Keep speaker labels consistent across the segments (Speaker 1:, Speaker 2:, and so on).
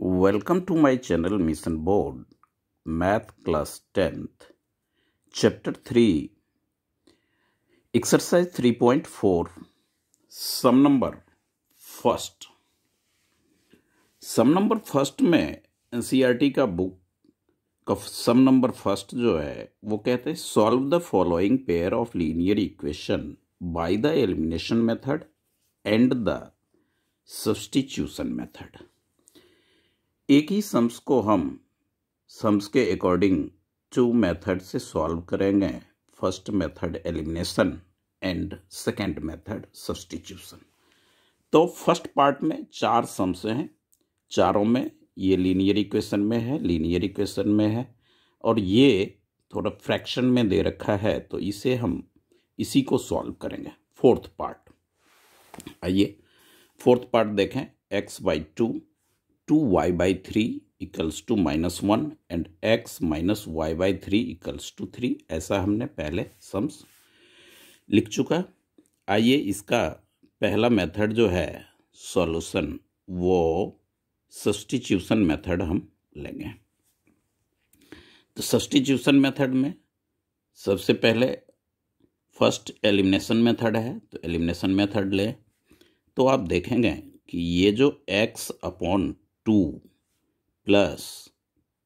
Speaker 1: Welcome to my channel Mission Board, Math Class 10th, Chapter 3, Exercise 3.4, Sum Number First. Some number first में NCERT का book का सम number first जो है वो कहते हैं solve the following pair of linear equation by the elimination method and the substitution method. एक ही sums को हम सम्स के अकॉर्डिंग टू मेथड से सॉल्व करेंगे। First method elimination and second method substitution. तो फर्स्ट पार्ट में चार सम्स हैं, चारों में ये लीनियर इक्वेशन में है और ये थोड़ा फ्रैक्शन में दे रखा है, तो इसे हम इसी को सॉल्व करेंगे। फोर्थ पार्ट, आइए फोर्थ पार्ट देखें। x/2 2y/3 equals to -1 and x - y/3 equals to 3, ऐसा हमने पहले सम्स लिख चुका। आइए इसका पहला मेथड जो है सॉल्यूशन, वो सब्स्टिट्यूशन मेथड हम लेंगे। तो सब्स्टिट्यूशन मेथड में सबसे पहले फर्स्ट एलिमिनेशन मेथड है, तो एलिमिनेशन मेथड ले तो आप देखेंगे कि ये जो x/2 plus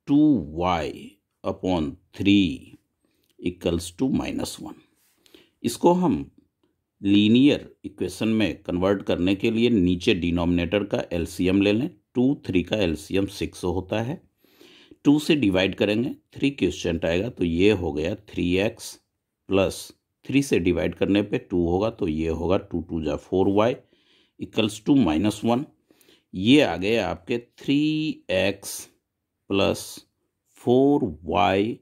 Speaker 1: 2y/3 equals to -1, इसको हम लीनियर इक्वेशन में कन्वर्ट करने के लिए नीचे डिनोमिनेटर का एलसीएम ले लें। 2 3 का एलसीएम 6 होता है। 2 से डिवाइड करेंगे, 3 क्वेश्चन आएगा, तो ये हो गया 3x प्लस 3 से डिवाइड करने पे 2 होगा, तो ये होगा 2 2 जा 4y इक्वल्स टू -1। ये आ गए आपके 3x plus 4y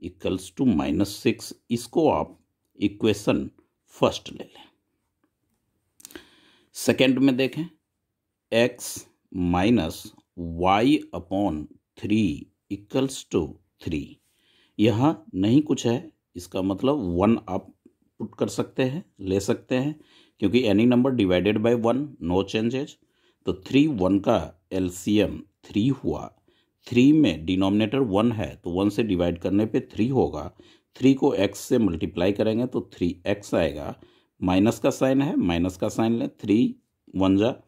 Speaker 1: equals to -6। इसको आप इक्वेशन फर्स्ट ले लें। सेकेंड में देखें x - y/3 इक्वल्स टू 3। यहाँ नहीं कुछ है, इसका मतलब 1 आप पुट कर सकते हैं, ले सकते हैं, क्योंकि any number divided by 1 no changes. तो 3 1 का एलसीएम 3 हुआ। 3 में डिनोमिनेटर 1 है, तो 1 से डिवाइड करने पे 3 होगा। 3 को x से मल्टीप्लाई करेंगे तो 3x आएगा। माइनस का साइन है, माइनस का साइन लें, 3 1 जा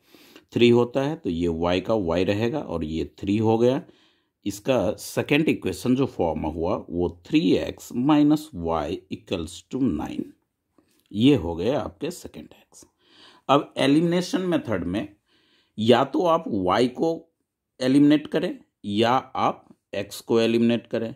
Speaker 1: 3 होता है, तो ये y का y रहेगा और ये 3 हो गया। इसका सेकेंड इक्वेशन जो फॉर्म हुआ वो 3x - y इक्वल्स टू 9। ये हो गया आपके सेकेंड x। अब एलिमिनेशन मेथड में या तो आप y को एलिमिनेट करें या आप x को एलिमिनेट करें।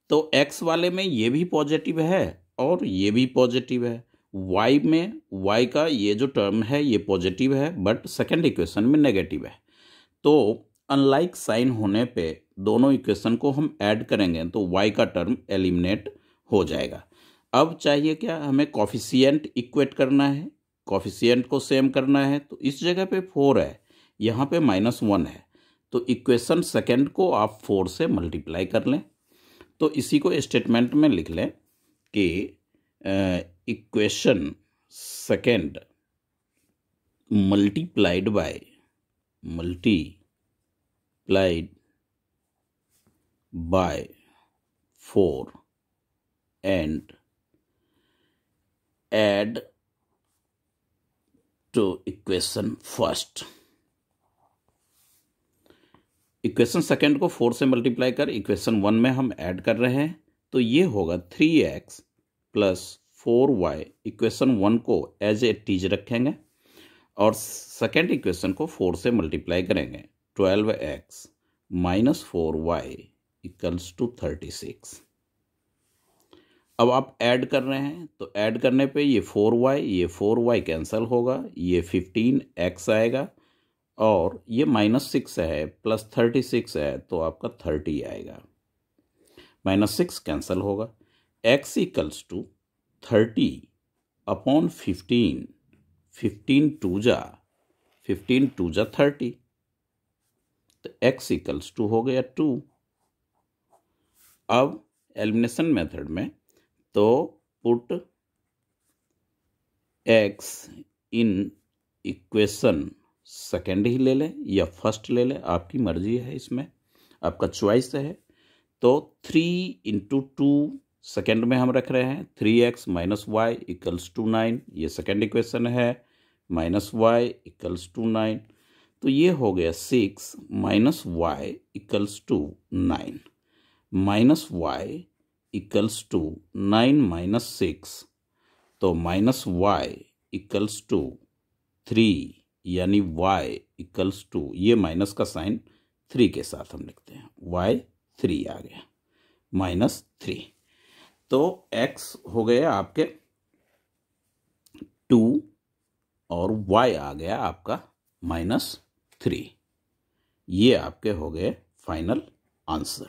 Speaker 1: तो x वाले में ये भी पॉजिटिव है और ये भी पॉजिटिव है। y में y का ये जो टर्म है ये पॉजिटिव है, बट सेकेंड इक्वेशन में नेगेटिव है। तो अनलाइक साइन होने पे दोनों इक्वेशन को हम ऐड करेंगे तो y का टर्म एलिमिनेट हो जाएगा। अब चाहिए क्या, हमें कॉफिशिएंट इक्वेट करना है, कॉफिशिएंट को सेम करना है। तो इस जगह पे 4 है, यहाँ पे -1 है, तो इक्वेशन सेकेंड को आप 4 से मल्टीप्लाई कर लें। तो इसी को स्टेटमेंट में लिख लें कि equation second multiplied by 4 and add to equation first. Equation second को 4 से मल्टीप्लाई कर इक्वेशन 1 में हम ऐड कर रहे हैं, तो ये होगा 3x प्लस 4y। इक्वेशन 1 को एज ए टीज रखेंगे और सेकेंड इक्वेशन को 4 से मल्टीप्लाई करेंगे। 12x - 4y equals to 36। अब आप ऐड कर रहे हैं, तो ऐड करने पे ये 4y कैंसिल होगा, ये 15x आएगा और ये -6 है प्लस 36 है, तो आपका 30 आएगा। -6 कैंसिल होगा, x इक्वल्स टू 30/15। 15 2 जा 30, तो x इक्वल्स टू हो गया 2। अब एलिमिनेशन मेथड में तो put x in equation second ही ले लें या फर्स्ट ले लें, आपकी मर्जी है, इसमें आपका चॉइस है। तो 3 इंटू 2 सेकेंड में हम रख रहे हैं, 3x minus y equals to 9, ये सेकेंड इक्वेशन है, माइनस वाई इक्वल्स टू 9। तो ये हो गया 6 minus y equals to 9, minus y equals to 9 minus 6, तो माइनस वाई इक्वल्स टू 3, यानी y इक्वल्स टू, ये माइनस का साइन 3 के साथ हम लिखते हैं, y 3 आ गया, माइनस 3। तो x हो गया आपके 2 और y आ गया आपका माइनस 3। ये आपके हो गए फाइनल आंसर।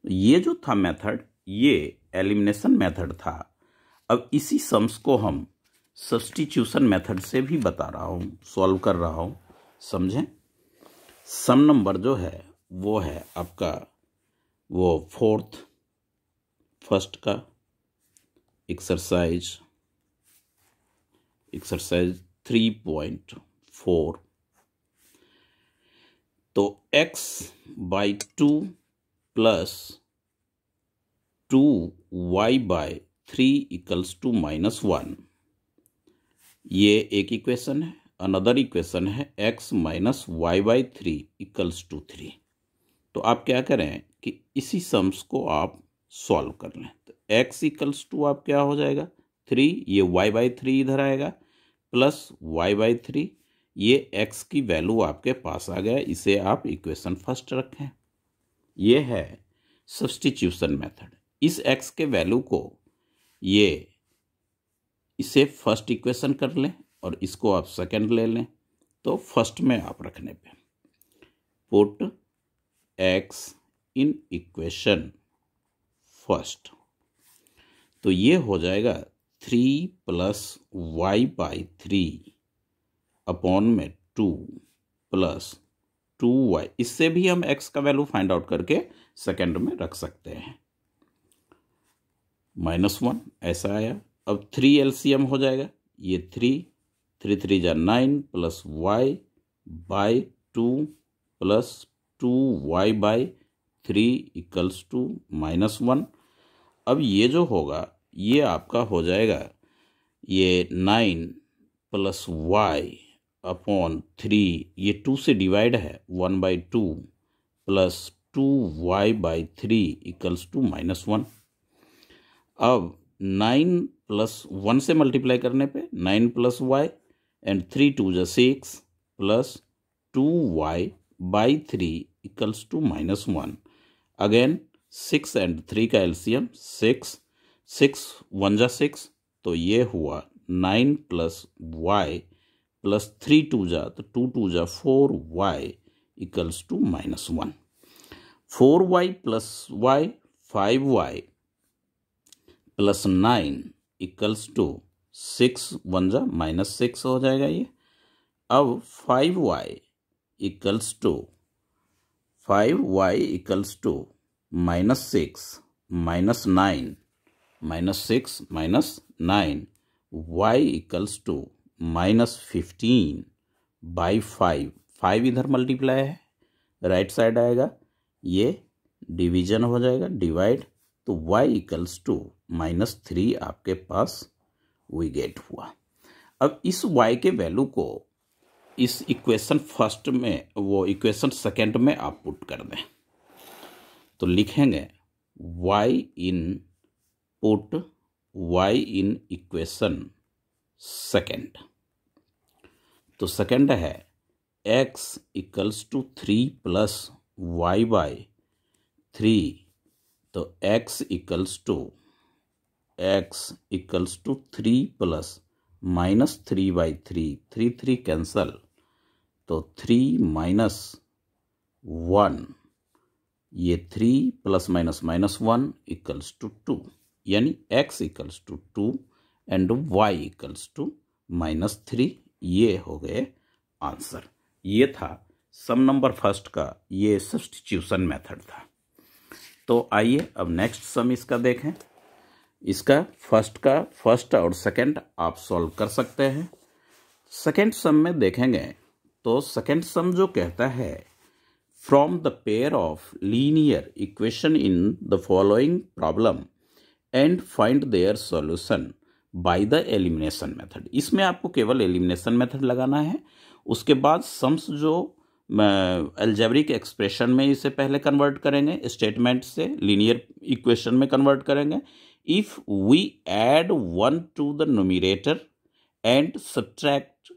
Speaker 1: ये जो था मेथड, ये एलिमिनेशन मेथड था। अब इसी सम्स को हम सब्स्टिट्यूशन मेथड से भी बता रहा हूँ, सॉल्व कर रहा हूँ, समझें। सम नंबर जो है वो है आपका वो फर्स्ट का एक्सरसाइज 3.4। तो x by 2 plus 2y by 3 equals to minus 1, ये एक इक्वेशन है। अनदर इक्वेशन है x minus y by 3 equals to 3। तो आप क्या करें कि इसी सम्स को आप सॉल्व कर लें। तो x इक्वल्स टू आप क्या हो जाएगा 3, ये y बाई 3 इधर आएगा, प्लस y बाई 3, ये x की वैल्यू आपके पास आ गया। इसे आप इक्वेशन फर्स्ट रखें। ये है सब्स्टिट्यूशन मेथड। इस x के वैल्यू को इसे फर्स्ट इक्वेशन कर लें और इसको आप सेकंड ले लें। तो फर्स्ट में आप रखने पे put x in equation first, तो ये हो जाएगा 3 प्लस वाई बाई 3 अपॉन में 2 प्लस 2y। इससे भी हम x का वैल्यू फाइंड आउट करके सेकंड में रख सकते हैं, -1 ऐसा आया। अब 3 एलसीएम हो जाएगा, ये 3 3 जा 9 plus y by 2 plus 2y by 3 equals to -1। अब ये जो होगा ये आपका हो जाएगा ये 9 प्लस y अपॉन 3, ये 2 से डिवाइड है, 1/2 plus 2y by 3 equals to -1। अब 9 प्लस 1 से मल्टीप्लाई करने पे 9 प्लस वाई एंड 3 2 जा 6 plus 2y by 3 equals to -1। Again 6 and 3 का एलसीएम 6 1 जा 6, तो ये हुआ 9 प्लस वाई प्लस 3 2 जा, तो 2 2 जा 4y equals to -1। 4y plus y 5y plus 9 equals to 6 1 जा -6 हो जाएगा ये। अब 5y equals to -6 -9 -9 y equals to -15 by 5 इधर मल्टीप्लाई है, राइट साइड आएगा, ये डिवीजन हो जाएगा, डिवाइड, तो y इक्वल्स टू -3 आपके पास वी गेट हुआ। अब इस y के वैल्यू को इस इक्वेशन फर्स्ट में, वो इक्वेशन सेकंड में आप पुट कर दें। तो लिखेंगे y इन इक्वेशन सेकंड। तो सेकंड है x equals to 3 plus y by 3, तो x equals to 3 plus -3 by 3, 3 3 cancel, तो 3 -1, ये 3 प्लस -1 इक्वल्स टू 2, यानी x equals to 2 and y equals to -3। ये हो गए आंसर। ये था सम नंबर फर्स्ट का, ये सब्स्टिट्यूशन मेथड था। तो आइए अब नेक्स्ट सम इसका देखें। इसका फर्स्ट और सेकंड आप सॉल्व कर सकते हैं। सेकंड सम में देखेंगे तो सेकेंड सम जो कहता है from the pair of linear equation in the following problem and find their solution by the elimination method. इसमें आपको केवल एलिमिनेशन मेथड लगाना है। उसके बाद सम्स जो अलजेब्रिक एक्सप्रेशन में इसे पहले कन्वर्ट करेंगे, स्टेटमेंट से लीनियर इक्वेशन में कन्वर्ट करेंगे। If we add 1 to the numerator and subtract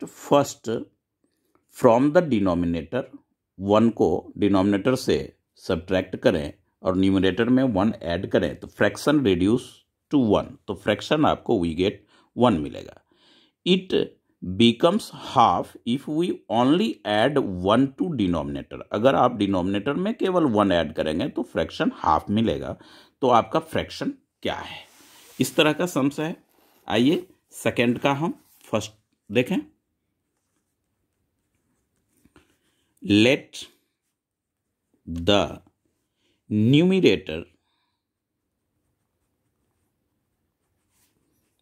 Speaker 1: first from the denominator, 1 को डिनोमिनेटर से सब्ट्रैक्ट करें और न्यूमरेटर में 1 ऐड करें तो फ्रैक्शन रिड्यूस टू 1, तो फ्रैक्शन आपको वी गेट 1 मिलेगा। It becomes half if we only add 1 to denominator. अगर आप डिनोमिनेटर में केवल 1 ऐड करेंगे तो फ्रैक्शन हाफ मिलेगा। तो आपका फ्रैक्शन क्या है? इस तरह का सम्स है। आइए सेकंड का हम फर्स्ट देखें। Let the numerator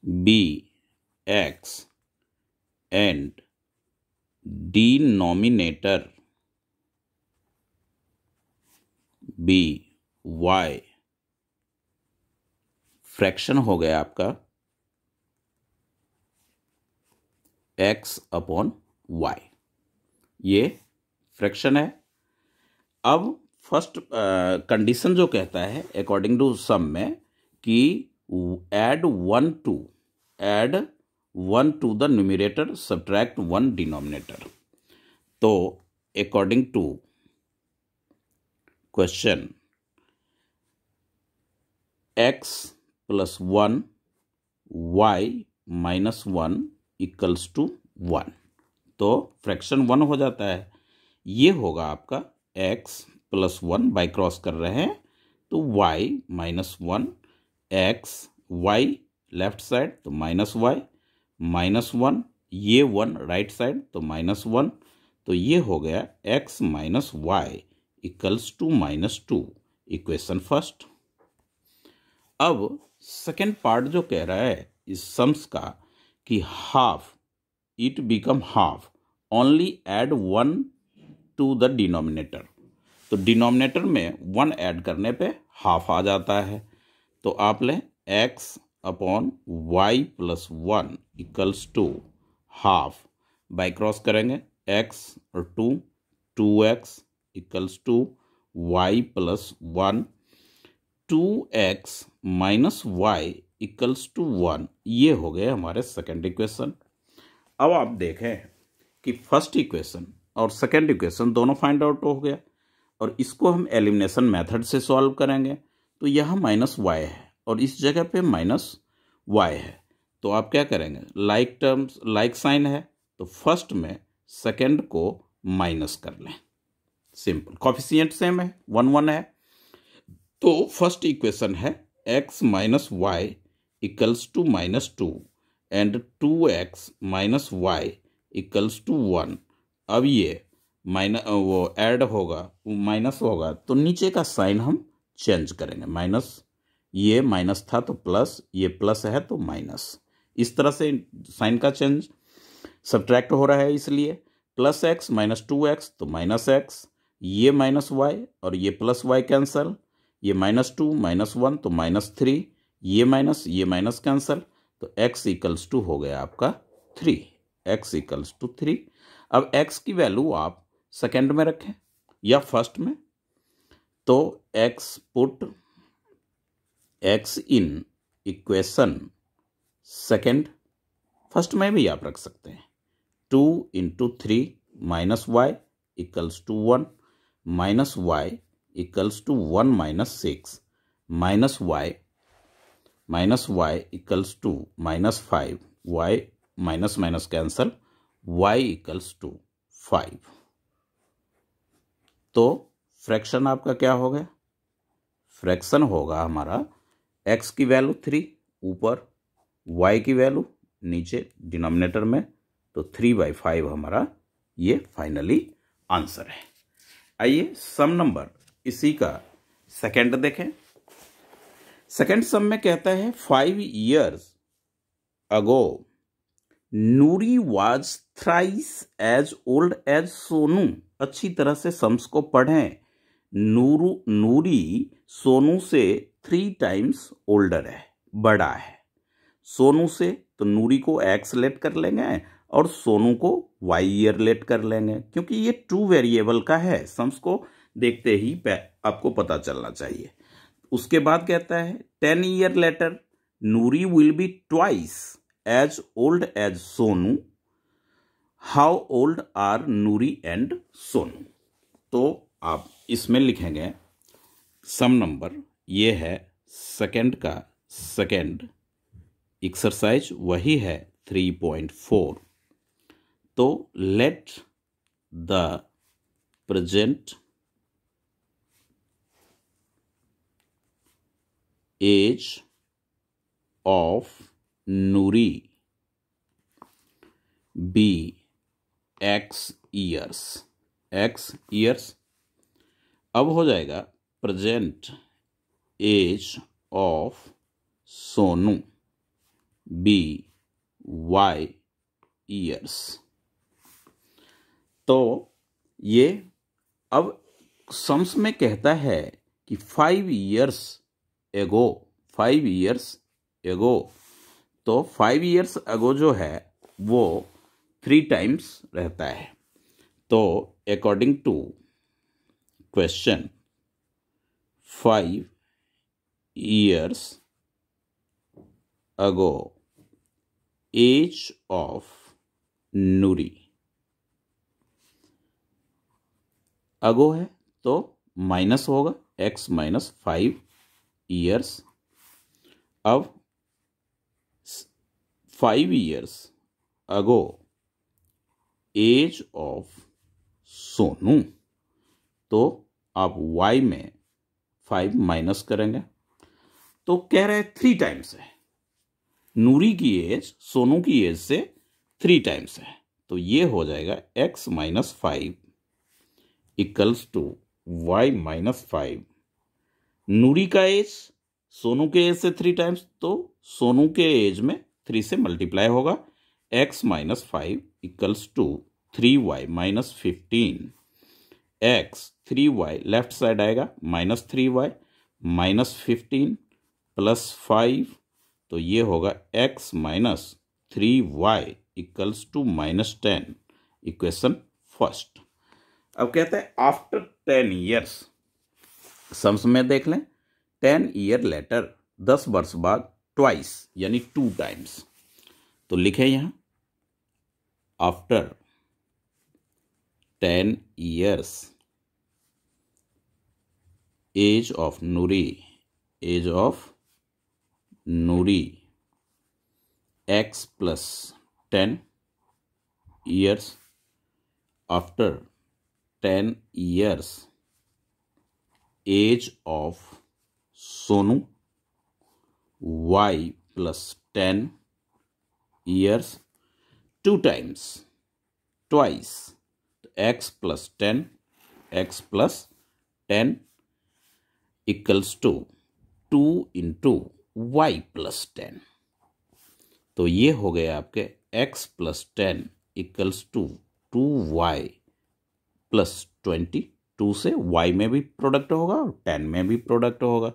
Speaker 1: be x and denominator be y। Fraction हो गया आपका x अपॉन y, ये फ्रैक्शन है। अब फर्स्ट कंडीशन जो कहता है अकॉर्डिंग टू सम में कि add 1 to the numerator subtract 1 denominator. तो according to question x plus 1 y minus 1 equals to 1, तो फ्रैक्शन 1 हो जाता है। ये होगा आपका x प्लस 1 बाई क्रॉस कर रहे हैं तो y minus 1, x y left side तो माइनस y माइनस 1, ये 1 राइट साइड तो माइनस 1, तो ये हो गया x minus y equals to minus 2, equation first. अब सेकेंड पार्ट जो कह रहा है इस सम्स का कि half it become half only add 1 to the denominator, तो डिनोमिनेटर में 1 ऐड करने पे हाफ आ जाता है। तो आप लें x upon y plus 1 equals to half, by cross करेंगे x और 2x equals to y plus 1, 2x minus y equals to 1, ये हो गए हमारे सेकेंड इक्वेशन। अब आप देखें कि फर्स्ट इक्वेशन और सेकेंड इक्वेशन दोनों फाइंड आउट हो गया और इसको हम एलिमिनेशन मेथड से सॉल्व करेंगे। तो यहाँ माइनस वाई है और इस जगह पे माइनस वाई है, तो आप क्या करेंगे, लाइक टर्म्स लाइक साइन है तो फर्स्ट में सेकेंड को माइनस कर लें, सिंपल। कॉफिशिएंट सेम है, 1 1 है, तो फर्स्ट इक्वेशन है x minus y equals to minus 2 and 2x minus y equals to 1। अब ये वो ऐड होगा, माइनस होगा तो नीचे का साइन हम चेंज करेंगे, माइनस, ये माइनस था तो प्लस, ये प्लस है तो माइनस, इस तरह से साइन का चेंज सब्ट्रैक्ट हो रहा है, इसलिए प्लस x माइनस 2x तो माइनस x, ये माइनस वाई और ये प्लस वाई कैंसल, ये माइनस 2 माइनस 1 तो माइनस 3, ये माइनस कैंसल, तो x इक्वल्स टू हो गया आपका 3, x इक्वल्स टू 3। अब x की वैल्यू आप सेकेंड में रखें या फर्स्ट में, तो x put x in equation second, first में भी आप रख सकते हैं, 2 into 3 minus y equals to 1, minus y equals to 1 minus 6, minus y equals to minus 5, y minus minus cancel, y equals to 5। तो फ्रैक्शन आपका क्या हो गया, फ्रैक्शन होगा हमारा x की वैल्यू 3 ऊपर, y की वैल्यू नीचे डिनोमिनेटर में, तो 3/5 हमारा ये फाइनली आंसर है। आइए सम नंबर इसी का सेकंड देखें। सेकंड सम में कहता है 5 years ago Noori was thrice as old as Sonu. अच्छी तरह से सम्स को पढ़ें। नूरी सोनू से 3 टाइम्स ओल्डर है, बड़ा है। सोनू से तो नूरी को एक्स लेट कर लेंगे और सोनू को वाई ईयर लेट कर लेंगे, क्योंकि ये 2 वेरिएबल का है। सम्स को देखते ही आपको पता चलना चाहिए। उसके बाद कहता है 10 year later Noori will be twice as old as Sonu. How old are Noori and Sonu. तो आप इसमें लिखेंगे सम नंबर, ये है सेकंड का सेकंड एक्सरसाइज, वही है 3.4। तो let the present age of Noori be x years. X years अब हो जाएगा present age of Sonu be y years. तो ये अब सम्स में कहता है कि 5 ईयर्स एगो, 5 ईयर्स एगो। तो 5 ईयर्स एगो जो है वो 3 टाइम्स रहता है। तो according to question 5 years ago age of Noori. Ago है तो माइनस होगा, x माइनस 5 ईयर्स। अब 5 years ago age of Sonu, तो आप y में 5 माइनस करेंगे तो कह रहे हैं 3 टाइम्स है। नूरी की एज सोनू की एज से 3 टाइम्स है, तो ये हो जाएगा x minus 5 equals to y minus 5। Noori का एज सोनू के एज से 3 टाइम्स, तो सोनू के एज में 3 से मल्टीप्लाई होगा। x minus 5 equals to 3y minus 15। x 3y left side आएगा, माइनस 3y माइनस 15 प्लस 5, तो ये होगा x minus 3y equals to minus 10। Equation first. अब कहते हैं आफ्टर 10 ईयर्स, सम्स में देख लें 10 ईयर लेटर, 10 वर्ष बाद ट्वाइस यानी 2 टाइम्स। तो लिखें यहां after 10 years age of Nuri x plus 10 years after 10 years age of Sonu y plus 10 years 2 times twice x plus 10 equals to 2 into y plus 10। तो ये हो गए आपके x plus 10 equals to 2y plus 20। 2 से y में भी product होगा और 10 में भी प्रोडक्ट होगा।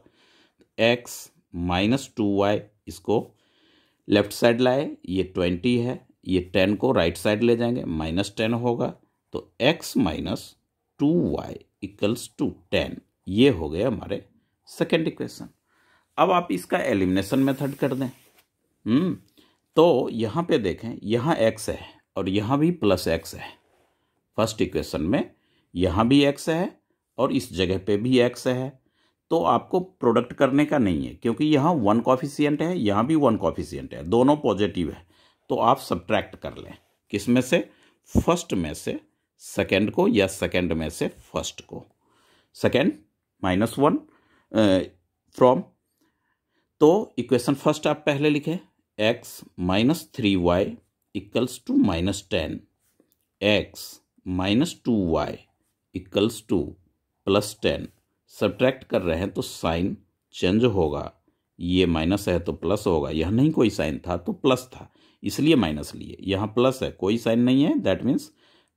Speaker 1: x माइनस 2y, इसको लेफ्ट साइड लाए, ये 20 है, ये 10 को राइट साइड ले जाएंगे, माइनस 10 होगा। तो x minus 2y equals to 10, ये हो गया हमारे सेकेंड इक्वेशन। अब आप इसका एलिमिनेशन मेथड कर दें। तो यहाँ पे देखें, यहाँ x है और यहाँ भी प्लस x है। फर्स्ट इक्वेशन में यहाँ भी x है और इस जगह पे भी x है। तो आपको प्रोडक्ट करने का नहीं है, क्योंकि यहाँ 1 कॉफिशिएंट है, यहाँ भी 1 कॉफिशिएंट है, दोनों पॉजिटिव है। तो आप सब्ट्रैक्ट कर लें, किस में से? फर्स्ट में से सेकेंड को या सेकेंड में से फर्स्ट को। सेकेंड माइनस 1 फ्रॉम, तो इक्वेशन फर्स्ट आप पहले लिखें, x minus 3y equals to minus 10, x minus 2y equals to plus 10। Subtract कर रहे हैं तो साइन चेंज होगा, ये माइनस है तो प्लस होगा, यह नहीं कोई साइन था तो प्लस था, इसलिए माइनस लिए। यहाँ प्लस है, कोई साइन नहीं है, दैट मीन्स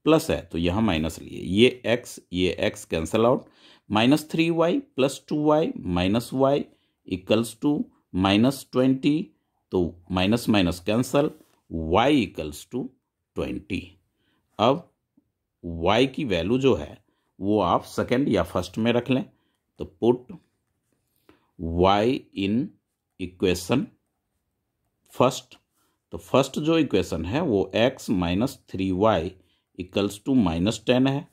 Speaker 1: प्लस है, तो यहाँ माइनस लिए। ये x cancel out, -3y + 2y - y equals to -20, तो minus minus cancel, y equals to 20। अब y की वैल्यू जो है वो आप सेकंड या फर्स्ट में रख लें, तो put y in equation first. तो फर्स्ट जो इक्वेशन है वो x - 3y इक्वल्स टू -10 है,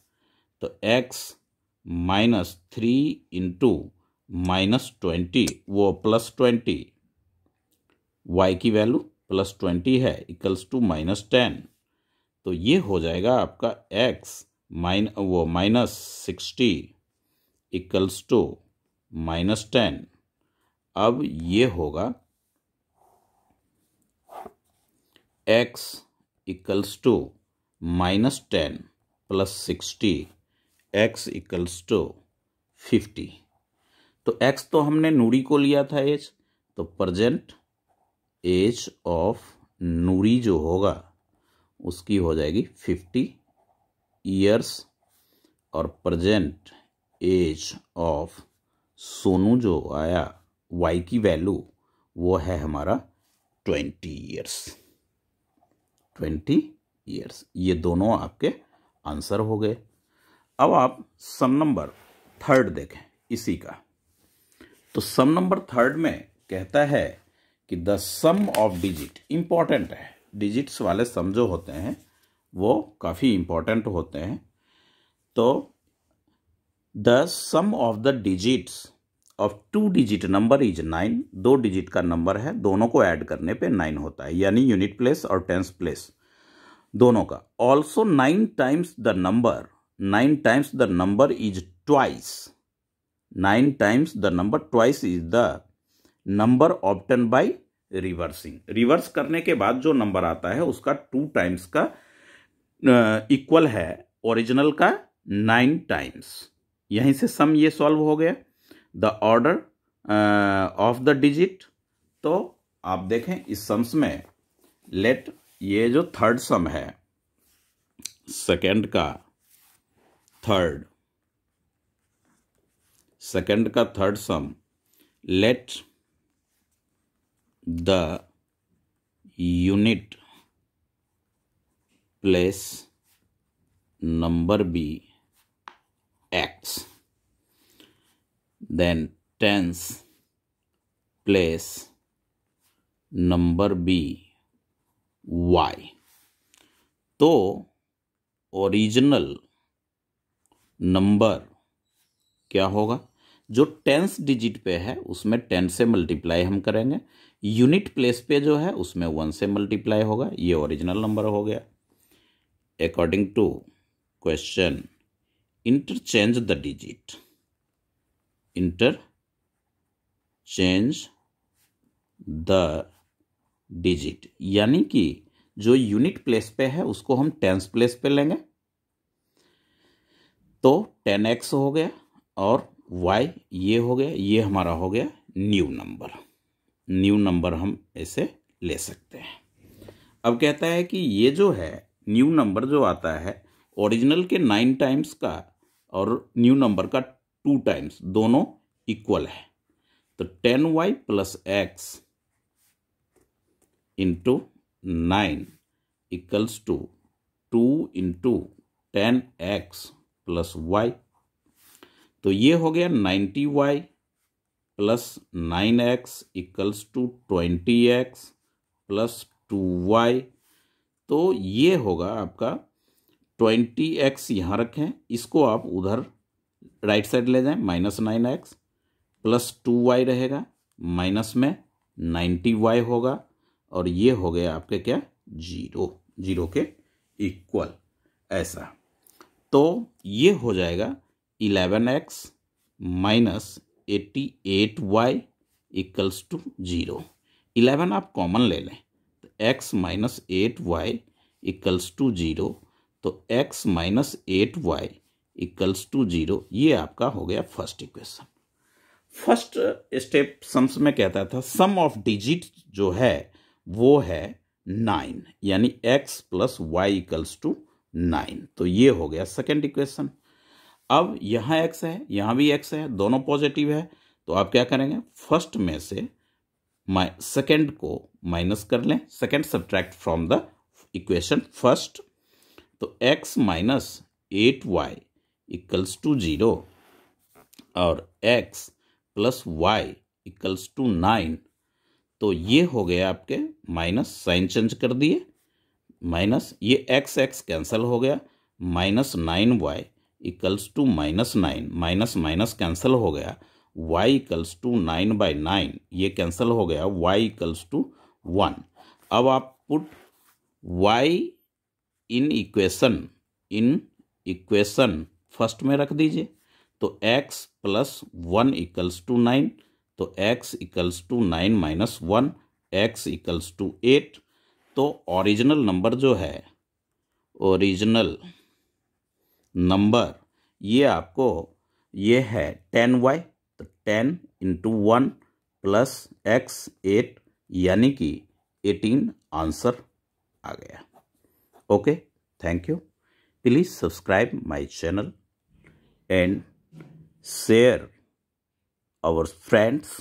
Speaker 1: तो x - 3 इंटू -20 वो +20, y की वैल्यू +20 है इक्वल्स टू -10, तो ये हो जाएगा आपका x -60 इक्वल्स टू -10। अब ये होगा x equals to -10 + 60, x equals to 50। तो x तो हमने नूरी को लिया था एज, तो प्रेजेंट एज ऑफ नूरी जो होगा उसकी हो जाएगी 50 ईयर्स, और प्रेजेंट एज ऑफ सोनू जो आया y की वैल्यू वो है हमारा 20 ईयर्स। 20 ईयर्स, ये दोनों आपके आंसर हो गए। अब आप सम नंबर थर्ड देखें इसी का। तो सम नंबर थर्ड में कहता है कि the sum of digit, important है, डिजिट्स वाले सम जो होते हैं वो काफ़ी इंपॉर्टेंट होते हैं। तो the sum of the digits of 2 digit number is 9, 2 digit का नंबर है, दोनों को ऐड करने पे 9 होता है, यानी यूनिट प्लेस और टेंस प्लेस दोनों का। Also 9 times the number, 9 times the number is twice, 9 times the number twice is the number obtain by reversing. Reverse करने के बाद जो नंबर आता है उसका 2 टाइम्स का इक्वल है ओरिजिनल का 9 टाइम्स। यहीं से सम ये सॉल्व हो गया। The order of the digit, तो आप देखें इस सम्स में लेट, ये जो थर्ड सम है, सेकंड का third sum, let the unit place number be x, then tens place number be y। तो ओरिजिनल नंबर क्या होगा, जो टेंस डिजिट पे है उसमें 10 से मल्टीप्लाई हम करेंगे, यूनिट प्लेस पे जो है उसमें 1 से मल्टीप्लाई होगा, ये ओरिजिनल नंबर हो गया। According to question, interchange the digit, interchange the digit, यानी कि जो यूनिट प्लेस पे है उसको हम टेंस प्लेस पे लेंगे, तो 10x हो गया, और y ये हो गया, ये हमारा हो गया न्यू नंबर। न्यू नंबर हम ऐसे ले सकते हैं। अब कहता है कि ये जो है न्यू नंबर जो आता है ओरिजिनल के 9 टाइम्स का और न्यू नंबर का 2 टाइम्स दोनों इक्वल है, तो 10y + x into 9 equals to 2 into 10x + y, तो ये हो गया 90y + 9x equals to 20x + 2y, तो ये होगा आपका 20x यहाँ रखें, इसको आप उधर राइट साइड ले जाएं, -9x + 2y रहेगा, माइनस में 90y होगा, और ये हो गया आपके क्या 0 के इक्वल ऐसा। तो ये हो जाएगा 11x - 88y इक्वल्स टू 0। 11 आप कॉमन ले लें, तो x - 8y इक्वल्स टू 0, तो x - 8y इक्वल्स टू 0, ये आपका हो गया first equation. First step sums में कहता था सम ऑफ डिजिट जो है वो है 9, यानी x plus y equals to 9। तो ये हो गया सेकेंड इक्वेशन। अब यहाँ x है, यहाँ भी x है, दोनों पॉजिटिव है, तो आप क्या करेंगे, फर्स्ट में से सेकेंड को माइनस कर लें, second subtract from the equation first. तो x minus 8y equals to 0 और x plus y equals to 9। तो ये हो गया आपके, माइनस साइन चेंज कर दिए, माइनस ये x x कैंसिल हो गया, minus 9y equals to minus 9, minus minus cancel हो गया, y इक्वल्स टू 9/9, ये कैंसिल हो गया, y इक्वल्स टू 1। अब आप put y in equation first में रख दीजिए। तो x प्लस 1 इक्वल्स टू 9, तो x equals to 9 minus 1, x equals to 8। तो ओरिजिनल नंबर जो है, ओरिजिनल नंबर ये आपको ये है 10y, तो 10 इंटू 1 प्लस x 8, यानी कि 18 आंसर आ गया। Okay, thank you. Please subscribe my channel and share our friends.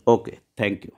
Speaker 1: Okay, thank you.